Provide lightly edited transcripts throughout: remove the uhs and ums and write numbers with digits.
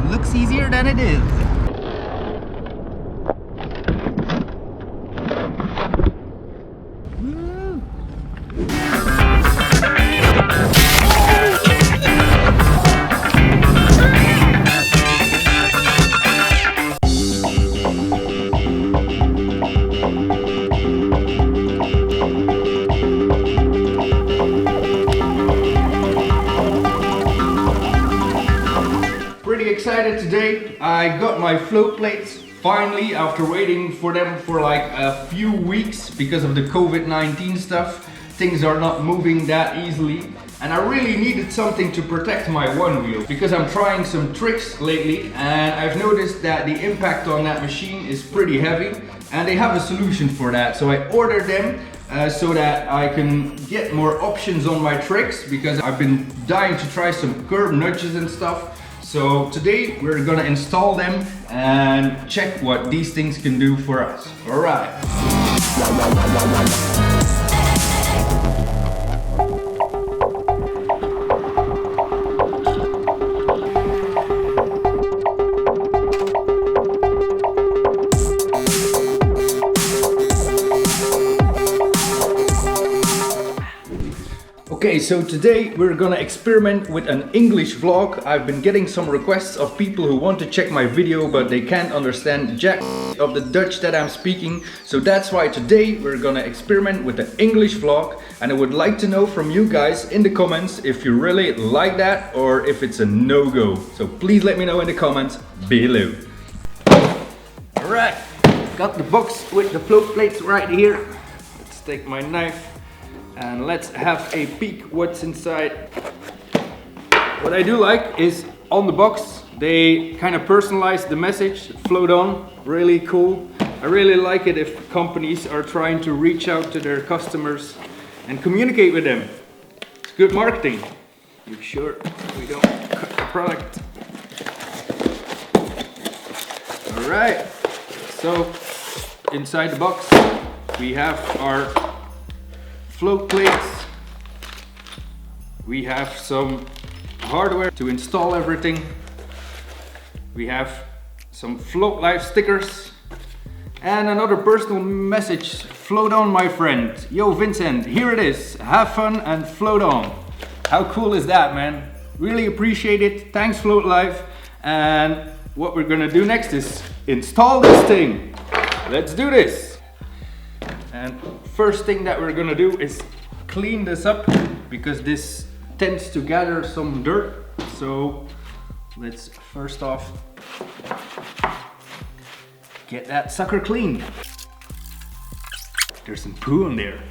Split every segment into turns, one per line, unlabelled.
Looks easier than it is. Excited today. I got my float plates finally after waiting for them for like a few weeks because of the COVID-19 stuff. Things are not moving that easily and I really needed something to protect my OneWheel because I'm trying some tricks lately and I've noticed that the impact on that machine is pretty heavy and they have a solution for that. So I ordered them so that I can get more options on my tricks because I've been dying to try some curb nudges and stuff. So today we're gonna install them and check what these things can do for us. All right. Okay, so today we're gonna experiment with an English vlog. I've been getting some requests of people who want to check my video but they can't understand jack of the Dutch that I'm speaking. So that's why today we're gonna experiment with an English vlog and I would like to know from you guys in the comments if you really like that or if it's a no-go. So please let me know in the comments below. Alright, got the box with the float plates right here. Let's take my knife and let's have a peek what's inside. What I do like is on the box they kind of personalize the message, float on, really cool. I really like it if companies are trying to reach out to their customers and communicate with them. It's good marketing. Make sure we don't cut the product. Alright, so inside the box we have our float plates, we have some hardware to install everything, we have some Float Life stickers and another personal message. Float on, my friend. Yo Vincent, here it is. Have fun and float on. How cool is that, man? Really appreciate it. Thanks Float Life. And what we're gonna do next is install this thing. Let's do this. And first thing that we're gonna do is clean this up because this tends to gather some dirt. So let's first off get that sucker clean. There's some poo in there.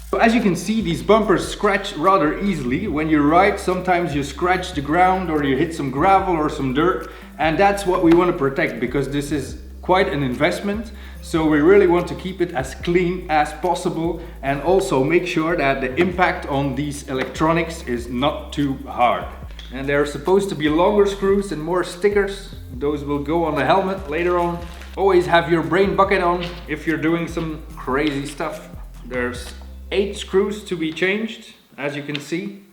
So as you can see, these bumpers scratch rather easily. When you ride, sometimes you scratch the ground or you hit some gravel or some dirt, and that's what we want to protect because this is quite an investment. So we really want to keep it as clean as possible and also make sure that the impact on these electronics is not too hard. And there are supposed to be longer screws and more stickers. Those will go on the helmet later on. Always have your brain bucket on if you're doing some crazy stuff. There's 8 screws to be changed, as you can see.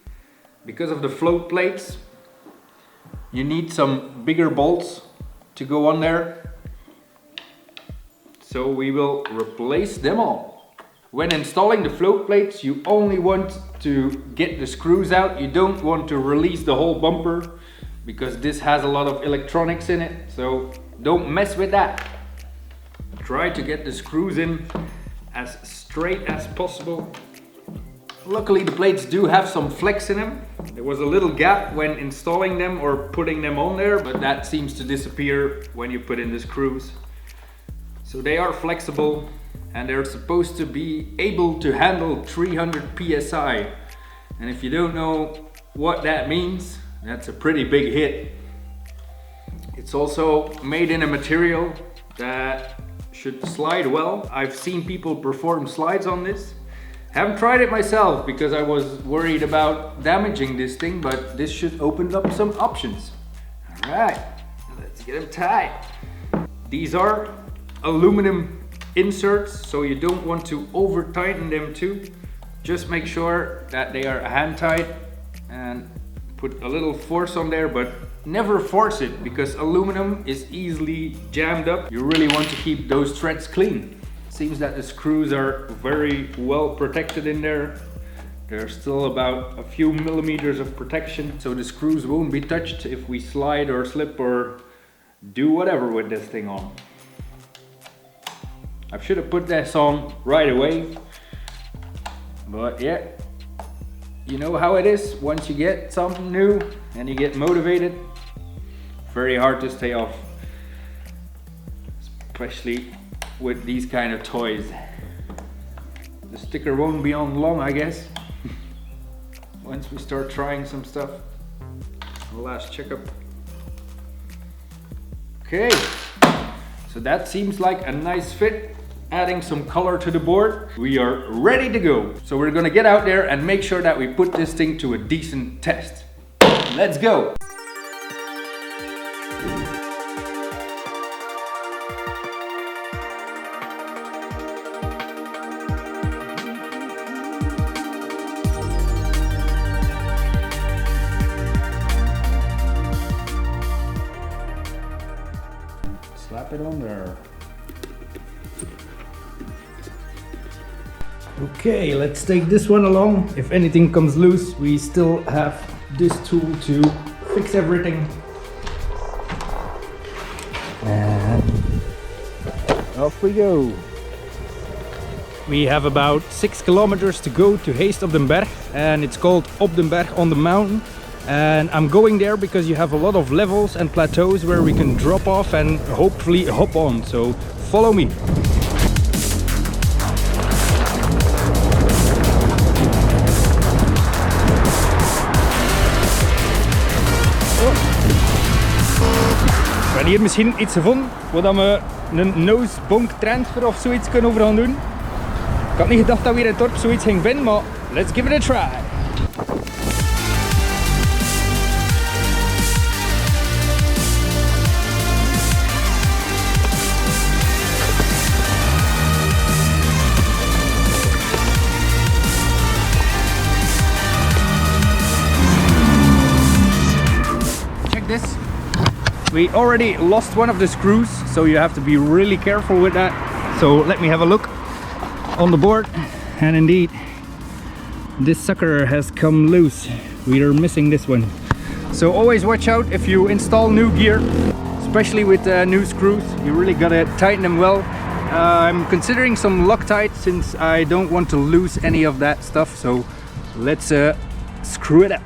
Because of the float plates, you need some bigger bolts to go on there. So we will replace them all. When installing the float plates, you only want to get the screws out. You don't want to release the whole bumper because this has a lot of electronics in it. So don't mess with that. Try to get the screws in as straight as possible. Luckily the plates do have some flex in them. There was a little gap when installing them or putting them on there, but that seems to disappear when you put in the screws. So they are flexible and they're supposed to be able to handle 300 psi. And if you don't know what that means, that's a pretty big hit. It's also made in a material that should slide well. I've seen people perform slides on this. Haven't tried it myself because I was worried about damaging this thing, but this should open up some options. All right, let's get them tied. These are aluminum inserts, so you don't want to over tighten them too. Just make sure that they are hand tight and put a little force on there, but never force it because aluminum is easily jammed up. You really want to keep those threads clean. Seems that the screws are very well protected in there. There's still about a few millimeters of protection, so the screws won't be touched if we slide or slip or do whatever with this thing on. I should have put this on right away, but yeah, you know how it is. Once you get something new and you get motivated, very hard to stay off, especially with these kind of toys. The sticker won't be on long, I guess. Once we start trying some stuff. The last checkup. Okay, so that seems like a nice fit. Adding some color to the board, we are ready to go. So we're gonna get out there and make sure that we put this thing to a decent test. Let's go. Slap it on there. Okay, let's take this one along. If anything comes loose, we still have this tool to fix everything. And off we go. We have about 6 kilometers to go to Heest op den Berg, and it's called Op den Berg on the mountain. And I'm going there because you have a lot of levels and plateaus where we can drop off and hopefully hop on. So follow me. We hebben hier misschien iets gevonden waar we een nose bonk transfer of zoiets kunnen over gaan doen. Ik had niet gedacht dat we hier in het dorp zoiets ging vinden, maar let's give it a try. Check this. We already lost one of the screws, so you have to be really careful with that. So let me have a look on the board, and indeed this sucker has come loose. We are missing this one. So always watch out if you install new gear, especially with new screws. You really gotta tighten them well. I'm considering some Loctite since I don't want to lose any of that stuff, so let's screw it up.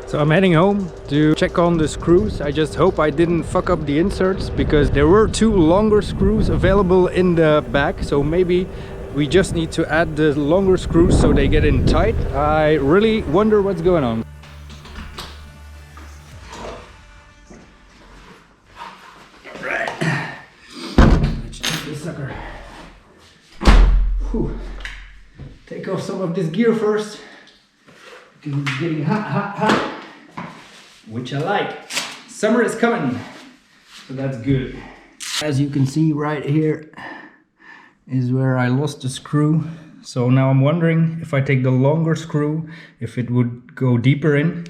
So I'm heading home to check on the screws. I just hope I didn't fuck up the inserts because there were 2 longer screws available in the back, so maybe we just need to add the longer screws so they get in tight. I really wonder what's going on. Alright, let's check this sucker. Whew. Take off some of this gear first because it's getting hot. Which I like. Summer is coming, so that's good. As you can see right here is where I lost the screw. So now I'm wondering if I take the longer screw, if it would go deeper in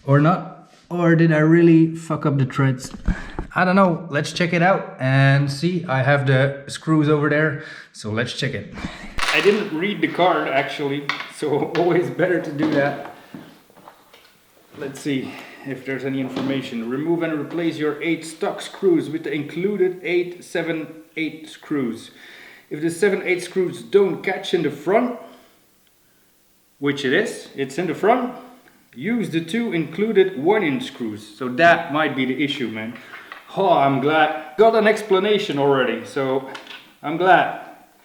or not, or did I really fuck up the threads? I don't know. Let's check it out and see. I have the screws over there, so let's check it. I didn't read the card actually, so always better to do that. Let's see if there's any information. Remove and replace your 8 stock screws with the included 8 7/8 screws. If the 7/8 screws don't catch in the front, which it is, it's in the front, use the 2 included 1-inch screws. So that might be the issue, man. Oh, I'm glad. Got an explanation already, so I'm glad.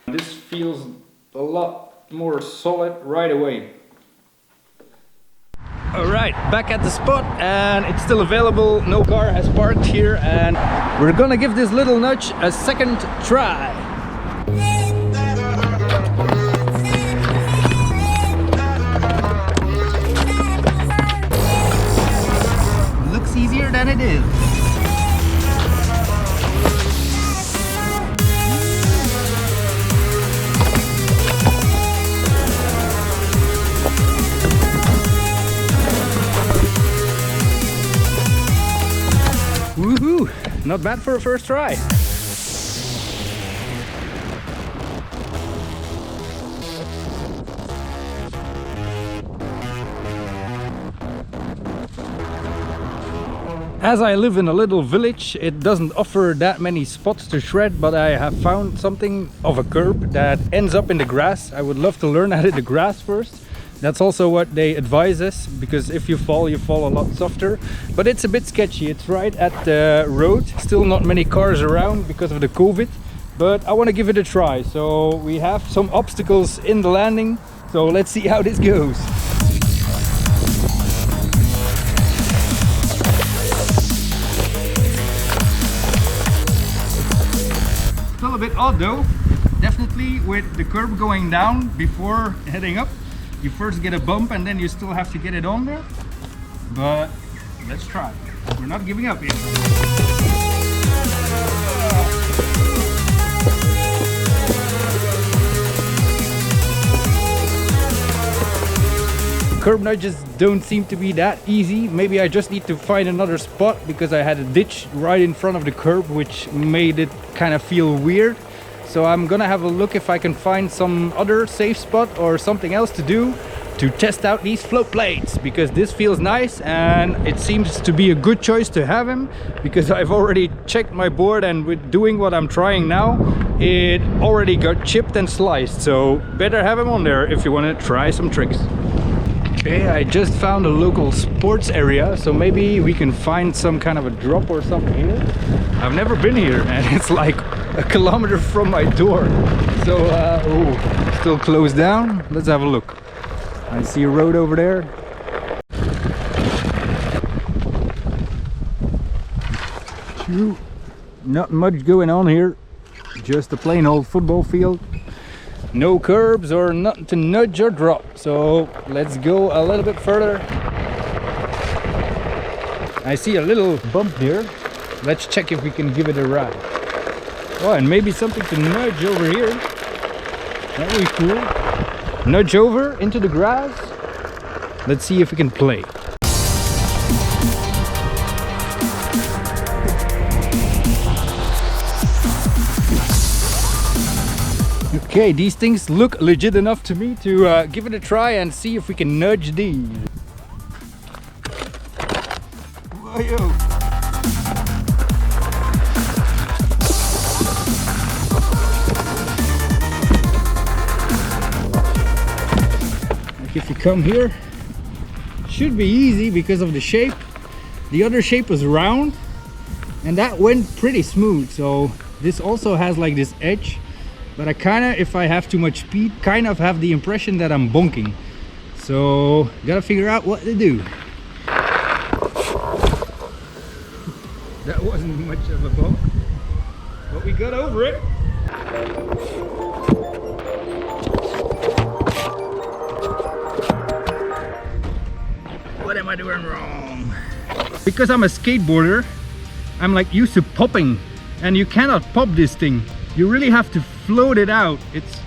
This feels a lot more solid right away. Alright, back at the spot, and it's still available. No car has parked here, and we're gonna give this little nudge a second try. Looks easier than it is. not bad for a first try. As I live in a little village, it doesn't offer that many spots to shred, but I have found something of a curb that ends up in the grass. I would love to learn how to hit the grass first. That's also what they advise us, because if you fall a lot softer. But it's a bit sketchy. It's right at the road. Still not many cars around because of the COVID, but I want to give it a try. So we have some obstacles in the landing. So let's see how this goes. Still a bit odd though, definitely with the curb going down before heading up. You first get a bump and then you still have to get it on there. But let's try. We're not giving up yet. Curb nudges don't seem to be that easy. Maybe I just need to find another spot, because I had a ditch right in front of the curb, which made it kind of feel weird. So I'm gonna have a look if I can find some other safe spot or something else to do to test out these float plates, because this feels nice and it seems to be a good choice to have them, because I've already checked my board, and with doing what I'm trying now, it already got chipped and sliced. So better have them on there if you want to try some tricks. Okay, I just found a local sports area, so maybe we can find some kind of a drop or something here. I've never been here, and it's like a kilometer from my door. So, oh, still closed down. Let's have a look. I see a road over there. Not much going on here. Just a plain old football field. No curbs or nothing to nudge or drop. So let's go a little bit further. I see a little bump here. Let's check if we can give it a ride. Oh, and maybe something to nudge over here. That would be cool. Nudge over into the grass. Let's see if we can play. Okay, these things look legit enough to me to give it a try and see if we can nudge these. Whoa. Like if you come here, it should be easy because of the shape. The other shape was round and that went pretty smooth. So this also has like this edge. But I kind of, if I have too much speed, kind of have the impression that I'm bonking. So, gotta figure out what to do. That wasn't much of a bonk, but we got over it. What am I doing wrong? Because I'm a skateboarder, I'm like used to popping, and you cannot pop this thing. You really have to float it out. It's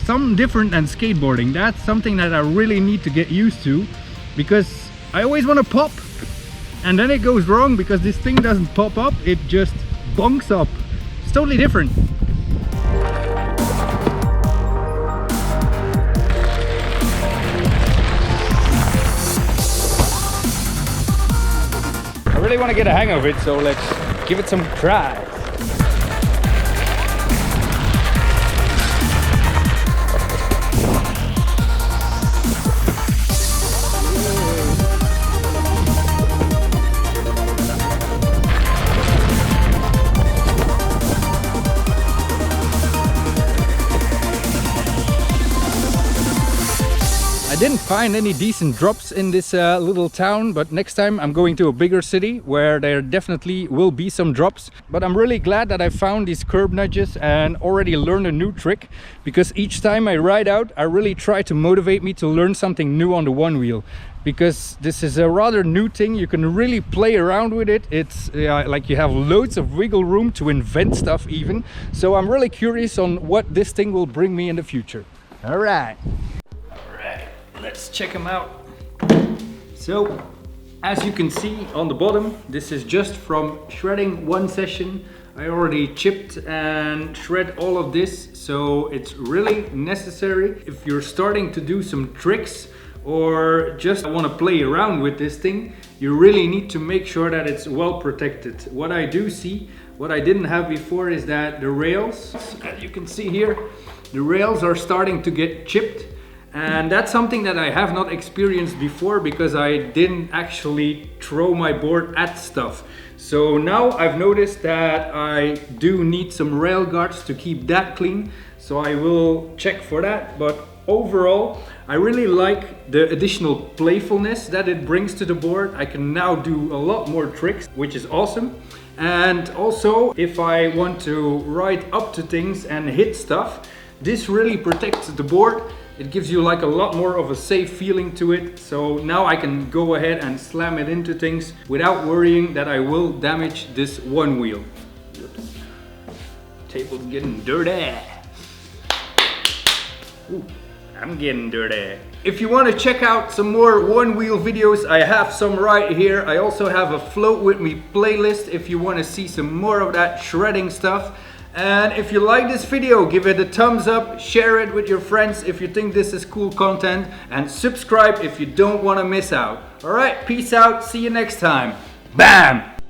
something different than skateboarding. That's something that I really need to get used to, because I always want to pop and then it goes wrong because this thing doesn't pop up, it just bonks up. It's totally different. I really want to get a hang of it, so let's give it some try. I didn't find any decent drops in this little town, but next time I'm going to a bigger city where there definitely will be some drops. But I'm really glad that I found these curb nudges and already learned a new trick, because each time I ride out I really try to motivate me to learn something new on the one wheel, because this is a rather new thing. You can really play around with it. It's like you have loads of wiggle room to invent stuff even. So I'm really curious on what this thing will bring me in the future. All right. Let's check them out. So As you can see on the bottom, this is just from shredding one session. I already chipped and shred all of this, so it's really necessary if you're starting to do some tricks or just want to play around with this thing. You really need to make sure that it's well protected. What I do see, what I didn't have before, is that the rails, as you can see here, the rails are starting to get chipped. And that's something that I have not experienced before because I didn't actually throw my board at stuff. So now I've noticed that I do need some rail guards to keep that clean. So I will check for that. But overall, I really like the additional playfulness that it brings to the board. I can now do a lot more tricks, which is awesome. And also, if I want to ride up to things and hit stuff, this really protects the board. It gives you like a lot more of a safe feeling to it. So now I can go ahead and slam it into things without worrying that I will damage this one wheel. Oops. Table's getting dirty. Ooh, I'm getting dirty. If you want to check out some more one wheel videos, I have some right here. I also have a float with me playlist if you want to see some more of that shredding stuff. And if you like this video, give it a thumbs up, share it with your friends if you think this is cool content, and subscribe if you don't want to miss out. Alright, peace out, see you next time. Bam!